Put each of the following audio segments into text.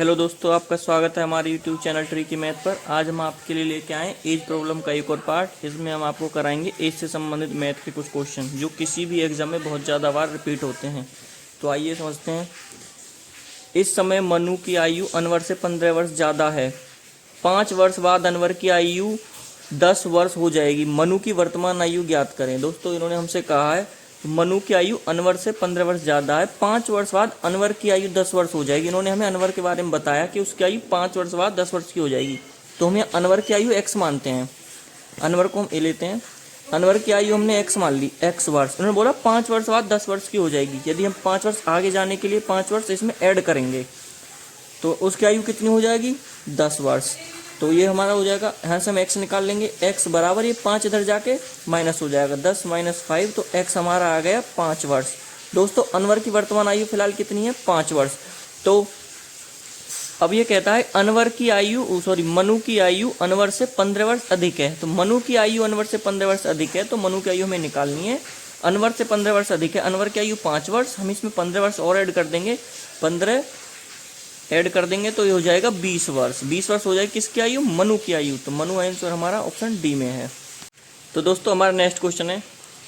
Hello दोस्तों, आपका स्वागत है हमारे यूट्यूब चैनल ट्रिकी मैथ पर। आज हम आपके लिए लेके आए एज प्रॉब्लम का एक और पार्ट। इसमें हम आपको कराएंगे एज से संबंधित मैथ के कुछ क्वेश्चन जो किसी भी एग्जाम में बहुत ज़्यादा बार रिपीट होते हैं। तो आइए समझते हैं। इस समय मनु की आयु अनवर से 15 वर्ष ज़्यादा है। 5 वर्ष बाद अनवर की आयु 10 वर्ष हो जाएगी। मनु की वर्तमान आयु ज्ञात करें। दोस्तों, इन्होंने हमसे कहा है मनु की आयु अनवर से 15 वर्ष ज़्यादा है। 5 वर्ष बाद अनवर की आयु 10 वर्ष हो जाएगी। इन्होंने हमें अनवर के बारे में बताया कि उसकी आयु 5 वर्ष बाद 10 वर्ष की हो जाएगी। तो हम यहाँ अनवर की आयु x मानते हैं। अनवर को हम ए लेते हैं। अनवर की आयु हमने x मान ली, x वर्ष। उन्होंने बोला 5 वर्ष बाद 10 वर्ष की हो जाएगी। यदि हम 5 वर्ष आगे जाने के लिए 5 वर्ष इसमें ऐड करेंगे तो उसकी आयु कितनी हो जाएगी? 10 वर्ष। तो ये हमारा हो जाएगा, यहाँ से हम x निकाल लेंगे। x बराबर ये 5 इधर जाके माइनस हो जाएगा, 10 माइनस 5, तो x हमारा आ गया 5 वर्ष। दोस्तों, अनवर की वर्तमान आयु फिलहाल कितनी है? 5 वर्ष। तो अब ये कहता है अनवर की आयु मनु की आयु अनवर से 15 वर्ष अधिक है। तो मनु की आयु अनवर से 15 वर्ष अधिक है, तो मनु की आयु हमें निकालनी है। अनवर से 15 वर्ष अधिक है, अनवर की आयु 5 वर्ष। हम इसमें 15 वर्ष और ऐड कर देंगे, 15 ऐड कर देंगे तो ये हो जाएगा 20 वर्ष। 20 वर्ष हो जाएगी किसकी आयु? मनु की आयु। तो मनु आंसर हमारा ऑप्शन डी में है। तो दोस्तों, हमारा नेक्स्ट क्वेश्चन है,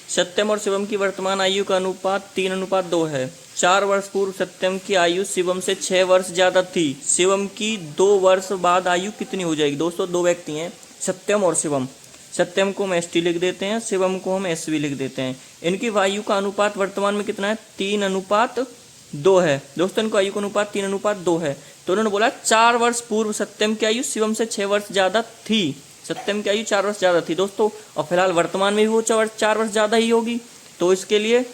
सत्यम और शिवम की वर्तमान आयु का अनुपात 3:2 है। 4 वर्ष पूर्व सत्यम की आयु शिवम से 6 वर्ष ज़्यादा थी। शिवम की 2 वर्ष बाद आयु कितनी हो जाएगी? दोस्तों, 2 व्यक्ति हैं, सत्यम और शिवम। सत्यम को हम ST लिख देते हैं, शिवम को हम SV लिख देते हैं। इनकी आयु का अनुपात वर्तमान में कितना है? 3:2 है। दोस्तों, इनको आयु का अनुपात 3:2 है। तो उन्होंने बोला 4 वर्ष पूर्व सत्यम की आयु शिवम से 6 वर्ष ज़्यादा थी। सत्यम की आयु 4 वर्ष ज़्यादा थी दोस्तों, और फिलहाल वर्तमान में भी वो 4 वर्ष ज़्यादा ही होगी। तो इसके लिए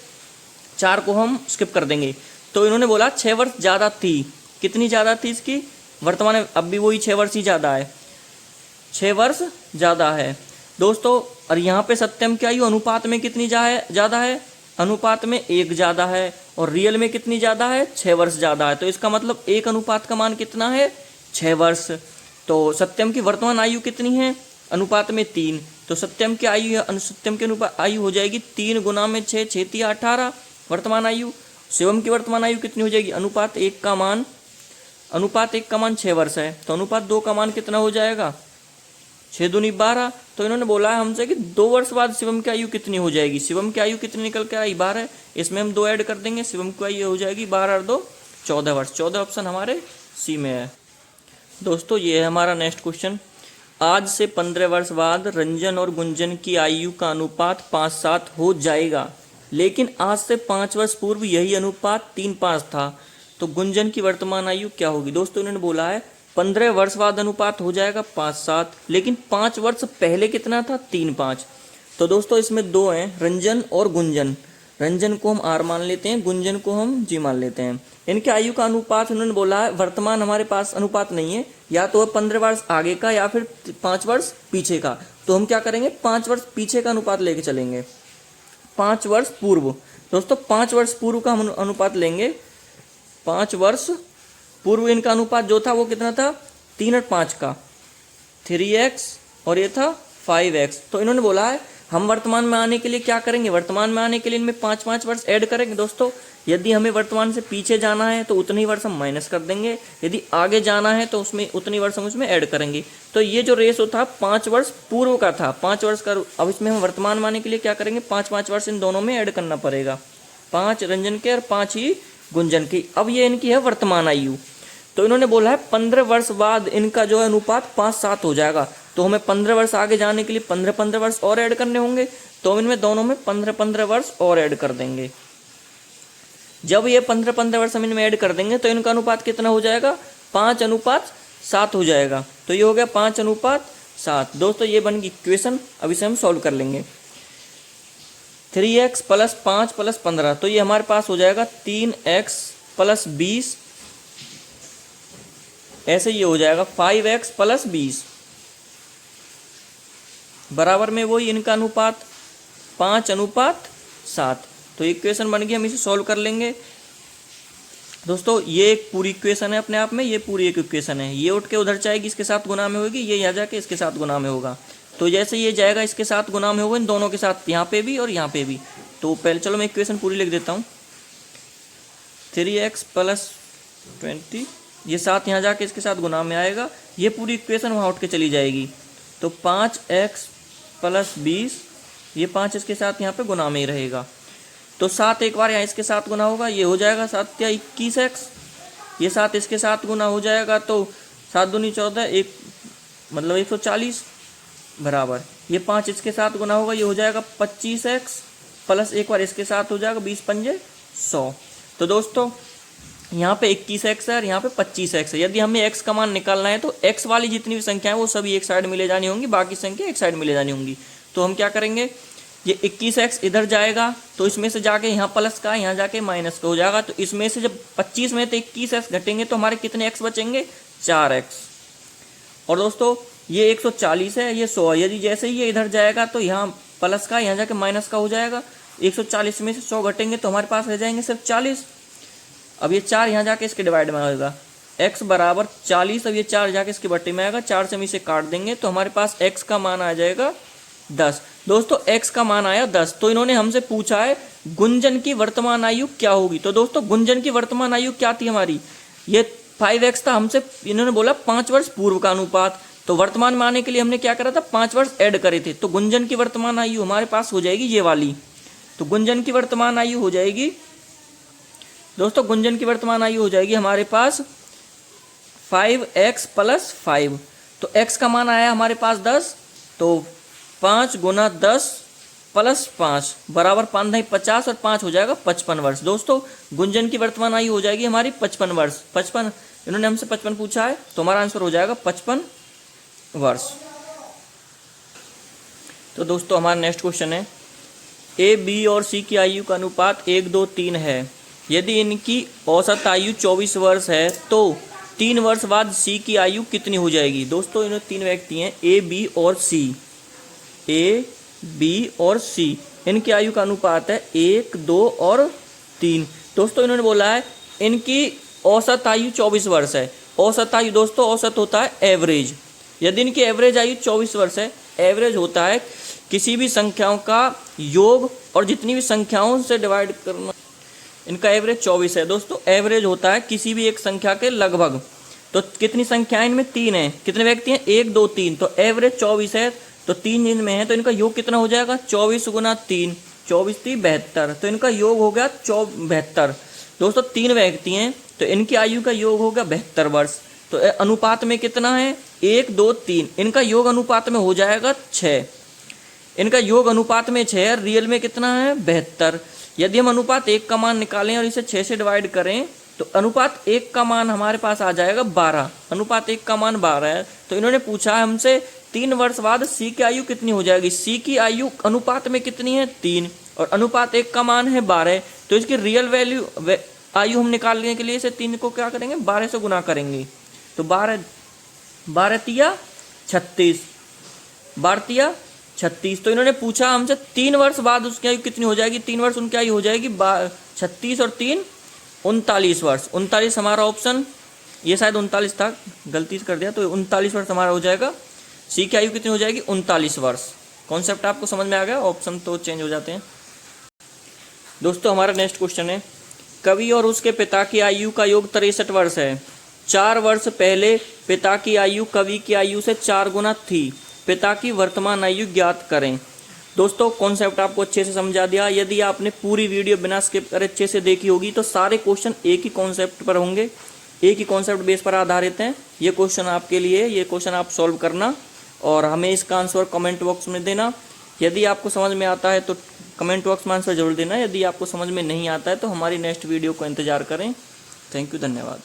4 को हम स्किप कर देंगे। तो इन्होंने बोला 6 वर्ष ज़्यादा थी। कितनी ज़्यादा थी इसकी? वर्तमान में अब भी वही 6 वर्ष ही ज़्यादा है, 6 वर्ष ज़्यादा है दोस्तों। और यहाँ पे सत्यम की आयु अनुपात में कितनी ज़्यादा है? अनुपात में 1 ज़्यादा है, और रियल में कितनी ज़्यादा है? 6 वर्ष ज़्यादा है। तो इसका मतलब 1 अनुपात का मान कितना है? 6 वर्ष। तो सत्यम की वर्तमान आयु कितनी है? अनुपात में 3। तो सत्यम की आयु हो जाएगी 3 गुना में 6, 6 × 18 वर्तमान आयु। शिवम की वर्तमान आयु कितनी हो जाएगी? अनुपात 1 का मान 6 वर्ष है। तो अनुपात 2 का मान कितना हो जाएगा? 6 दूनी 12। तो इन्होंने बोला है हमसे कि 2 वर्ष बाद शिवम की आयु कितनी हो जाएगी। शिवम की आयु कितनी निकल के आई? 12। इसमें हम 2 ऐड कर देंगे, शिवम की आयु हो जाएगी 12 और 2 14 वर्ष। 14 ऑप्शन हमारे सी में है। दोस्तों, ये है हमारा नेक्स्ट क्वेश्चन। आज से 15 वर्ष बाद रंजन और गुंजन की आयु का अनुपात 5:7 हो जाएगा, लेकिन आज से 5 वर्ष पूर्व यही अनुपात 3:5 था। तो गुंजन की वर्तमान आयु क्या होगी? दोस्तों, इन्होंने बोला है 15 वर्ष बाद अनुपात हो जाएगा 5:7, लेकिन 5 वर्ष पहले कितना था? 3:5। तो दोस्तों, इसमें 2 हैं, रंजन और गुंजन। रंजन को हम R मान लेते हैं, गुंजन को हम G मान लेते हैं। इनके आयु का अनुपात उन्होंने बोला है, वर्तमान हमारे पास अनुपात नहीं है, या तो 15 वर्ष आगे का या फिर 5 वर्ष पीछे का। तो हम क्या करेंगे? 5 वर्ष पीछे का अनुपात लेके चलेंगे। 5 वर्ष पूर्व। दोस्तों, 5 वर्ष पूर्व का हम अनुपात लेंगे। 5 वर्ष पूर्व इनका अनुपात जो था वो कितना था? 3 और 5 का, 3x, और ये था 5x। तो इन्होंने बोला है हम वर्तमान में आने के लिए क्या करेंगे? वर्तमान में आने के लिए इनमें 5-5 वर्ष ऐड करेंगे। दोस्तों, यदि हमें वर्तमान से पीछे जाना है तो उतनी वर्ष हम माइनस कर देंगे, यदि आगे जाना है तो उसमें उतनी वर्ष हम उसमें ऐड करेंगे। तो ये जो रेशो था 5 वर्ष पूर्व का था, 5 वर्ष का। अब इसमें हम वर्तमान में आने के लिए क्या करेंगे? 5-5 वर्ष इन दोनों में ऐड करना पड़ेगा, 5 रंजन के और 5 ही गुंजन की। अब ये इनकी है वर्तमान आयु। तो इन्होंने बोला है 15 वर्ष बाद इनका जो है अनुपात 5:7 हो जाएगा। तो हमें 15 वर्ष आगे जाने के लिए 15-15 वर्ष और ऐड करने होंगे। तो इनमें दोनों में 15-15 वर्ष और ऐड कर देंगे। जब ये 15-15 वर्ष हम इनमें ऐड कर देंगे तो इनका अनुपात कितना हो जाएगा? 5:7 हो जाएगा। तो ये हो गया 5:7। दोस्तों, ये बन गई इक्वेशन। अब इसे हम सॉल्व कर लेंगे। 3x + 5 + 15, तो ये हमारे पास हो जाएगा 3x + 20। ऐसे ये हो जाएगा 5x + 20 बराबर में वही इनका अनुपात 5:7। तो इक्वेशन बन गई। हम इसे सॉल्व कर लेंगे। दोस्तों, ये एक पूरी इक्वेशन है अपने आप में, ये पूरी एक इक्वेशन है। ये उठ के उधर जाएगी, इसके साथ गुना में होगी, ये यहाँ जाके इसके साथ गुना में होगा। तो जैसे ये जाएगा इसके साथ गुना में होगा, इन दोनों के साथ, यहाँ पे भी और यहाँ पे भी। तो पहले चलो मैं इक्वेशन पूरी लिख देता हूँ। 3x + 20 ये 7 यहाँ जाके इसके साथ गुना में आएगा, ये पूरी इक्वेशन वहाँ उठ के चली जाएगी। तो 5x + 20, ये 5 इसके साथ यहाँ पे गुना में ही रहेगा। तो 7 एक बार यहाँ इसके साथ गुना होगा, ये हो जाएगा 7 या 21x, ये 7 इसके साथ गुना हो जाएगा तो 7 दूनी 14, एक मतलब 140 बराबर, ये 5 इसके साथ गुना होगा, ये हो जाएगा 25x प्लस एक बार इसके साथ हो जाएगा 20 पंजे 100। तो दोस्तों यहाँ पे 21x है और यहाँ पे 25x है। यदि हमें x का मान निकालना है तो x वाली जितनी भी संख्या है वो सभी एक साइड में ले जानी होंगी, बाकी संख्या एक साइड में ले जानी होंगी। तो हम क्या करेंगे, ये 21x इधर जाएगा तो इसमें से जाके यहाँ प्लस का, यहाँ जाके माइनस का हो जाएगा। तो इसमें से जब 25 में तो 21x घटेंगे तो हमारे कितने x बचेंगे, 4x। और दोस्तों ये 140 है, ये 100 है, यदि जैसे ही ये इधर जाएगा तो यहाँ प्लस का, यहाँ जाके माइनस का हो जाएगा। 140 में से 100 घटेंगे तो हमारे पास रह जाएंगे सिर्फ 40। अब ये 4 यहाँ जाके इसके डिवाइड में आएगा, x बराबर 40। अब ये 4 जाके इसके बट्टे में आएगा, 4 से हम इसे काट देंगे तो हमारे पास x का मान आ जाएगा 10। दोस्तों x का मान आया 10। तो इन्होंने हमसे पूछा है गुंजन की वर्तमान आयु क्या होगी। तो दोस्तों गुंजन की वर्तमान आयु क्या थी हमारी, ये 5x था, हमसे इन्होंने बोला 5 वर्ष पूर्व का अनुपात। तो वर्तमान में आने के लिए हमने क्या करा था, 5 वर्ष ऐड करे थे। तो गुंजन की वर्तमान आयु हमारे पास हो जाएगी ये वाली। तो गुंजन की वर्तमान आयु हो जाएगी दोस्तों, गुंजन की वर्तमान आयु हो जाएगी हमारे पास 5x + 5। तो x का मान आया हमारे पास 10, तो 5 × 10 + 5 बराबर 5 × 50 और 5 हो जाएगा 55 वर्ष। दोस्तों गुंजन की वर्तमान आयु हो जाएगी हमारी 55 वर्ष। 55 इन्होंने हमसे 55 पूछा है तो हमारा आंसर हो जाएगा 55 वर्ष। तो दोस्तों हमारा नेक्स्ट क्वेश्चन है, A, B और C की आयु का अनुपात 1, 2, 3 है। यदि इनकी औसत आयु 24 वर्ष है तो 3 वर्ष बाद C की आयु कितनी हो जाएगी। दोस्तों इन्होंने 3 व्यक्ति हैं, A, B और C। A, B और C, इनकी आयु का अनुपात है 1, 2 और 3। दोस्तों इन्होंने बोला है इनकी औसत आयु 24 वर्ष है। औसत आयु दोस्तों, औसत होता है एवरेज। यदि इनकी एवरेज आयु 24 वर्ष है, एवरेज होता है किसी भी संख्याओं का योग और जितनी भी संख्याओं से डिवाइड करना, इनका एवरेज 24 है। दोस्तों एवरेज होता है किसी भी एक संख्या के लगभग। तो कितनी संख्याएं इनमें, 3 है। कितने व्यक्ति हैं, 1, 2, 3। तो एवरेज 24 है, तो 3 इनमें है, तो इनका योग कितना हो जाएगा, 24 × 3, 24 3 72। तो इनका योग हो गया 72। दोस्तों 3 व्यक्ति हैं तो इनकी आयु का योग होगा 72 वर्ष। तो अनुपात में कितना है, 1, 2, 3। इनका योग अनुपात में हो जाएगा 6। इनका योग अनुपात में 6 है, रियल में कितना है, 72। यदि हम अनुपात 1 का मान निकालें और इसे 6 से डिवाइड करें तो अनुपात 1 का मान हमारे पास आ जाएगा 12। अनुपात 1 का मान 12 है। तो इन्होंने पूछा है हमसे 3 वर्ष बाद C की आयु कितनी हो जाएगी। C की आयु अनुपात में कितनी है, 3, और अनुपात 1 का मान है 12। तो इसकी रियल वैल्यू आयु हम निकालने के लिए इसे 3 को क्या करेंगे, 12 से गुना करेंगे। तो 12 तिया 36, 12 तिया 36। तो इन्होंने पूछा हमसे 3 वर्ष बाद उसकी आयु कितनी हो जाएगी। 3 वर्ष उनकी आयु हो जाएगी 36 और 3 39 वर्ष। 39 हमारा ऑप्शन, ये शायद 39 था, गलती से कर दिया, तो 39 वर्ष हमारा हो जाएगा। C की आयु कितनी हो जाएगी, 39 वर्ष। कॉन्सेप्ट आपको समझ में आ गया, ऑप्शन तो चेंज हो जाते हैं। दोस्तों हमारा नेक्स्ट क्वेश्चन है, कवि और उसके पिता की आयु का योग 63 वर्ष है। 4 वर्ष पहले पिता की आयु कवि की आयु से 4 गुना थी। पिता की वर्तमान आयु ज्ञात करें। दोस्तों कॉन्सेप्ट आपको अच्छे से समझा दिया। यदि आपने पूरी वीडियो बिना स्किप करे अच्छे से देखी होगी तो सारे क्वेश्चन एक ही कॉन्सेप्ट पर होंगे, एक ही कॉन्सेप्ट बेस पर आधारित हैं। ये क्वेश्चन आपके लिए, ये क्वेश्चन आप सॉल्व करना और हमें इसका आंसर कमेंट बॉक्स में देना। यदि आपको समझ में आता है तो कमेंट बॉक्स में आंसर जरूर देना। यदि आपको समझ में नहीं आता है तो हमारी नेक्स्ट वीडियो को इंतजार करें। थैंक यू, धन्यवाद।